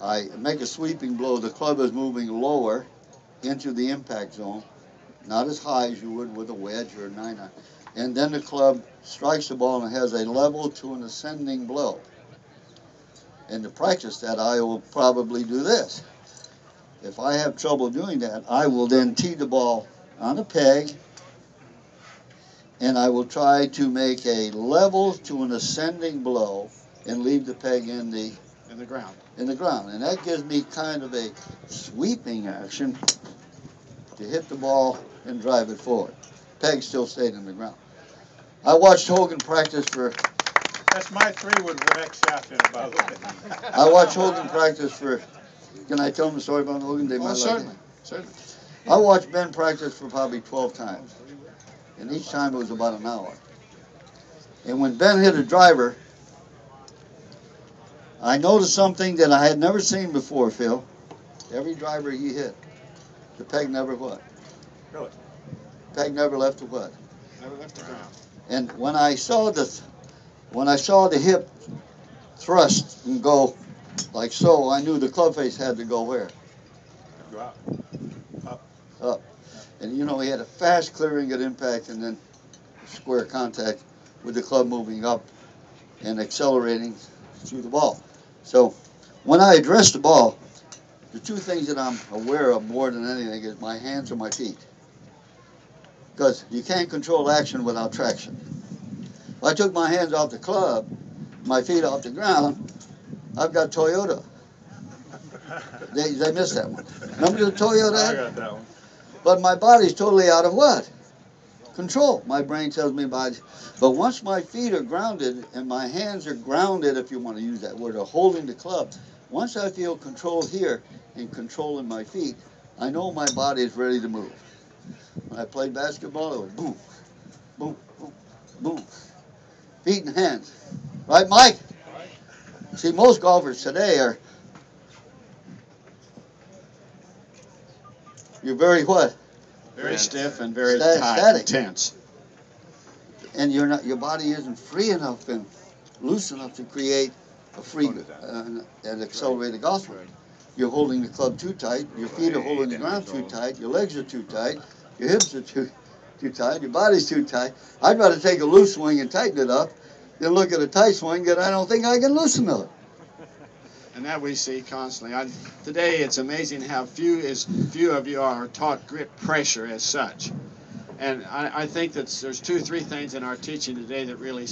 I make a sweeping blow. The club is moving lower into the impact zone, not as high as you would with a wedge or a 9-iron. And then the club strikes the ball and has a level to an ascending blow. And to practice that, I will probably do this. If I have trouble doing that, I will then tee the ball on a peg, and I will try to make a level to an ascending blow and leave the peg in the ground. And that gives me kind of a sweeping action to hit the ball and drive it forward. Peg still stayed in the ground. I watched Hogan practice for. That's my 3 with Rex shaft in it, by the way. I watched Hogan practice for. Can I tell them the story about Hogan? They might like it. Certainly. I watched Ben practice for probably 12 times, and each time it was about an hour. And when Ben hit a driver, I noticed something that I had never seen before, Phil. Every driver he hit, the peg never what? Really? Peg never left the what? Never left the ground. And when I saw the hip thrust and go like so, I knew the club face had to go where? Go out. Up. And you know, he had a fast clearing at impact and then square contact with the club moving up and accelerating through the ball. So when I address the ball, the 2 things that I'm aware of more than anything is my hands or my feet. Because you can't control action without traction. If I took my hands off the club, my feet off the ground, I've got Toyota. They missed that one. Remember the Toyota? I got that one. But my body's totally out of what? Control. My brain tells me about it. But once my feet are grounded and my hands are grounded, if you want to use that word, or holding the club, once I feel control here and control in my feet, I know my body is ready to move. When I played basketball, it was boom, boom, boom, boom. Feet and hands. Right, Mike? See, most golfers today are, you're very what? Very stiff and very static. tense. And you're not, your body isn't free enough and loose enough to create a free and accelerated golf swing. You're holding the club too tight. Your feet are holding the ground too tight. Your legs are too tight. Your hips are too tight. Your body's too tight. I'd rather take a loose swing and tighten it up than look at a tight swing that I don't think I can loosen up. And that we see constantly. Today, it's amazing how few of you are taught grip pressure as such. And I think that there's 2 or 3 things in our teaching today that really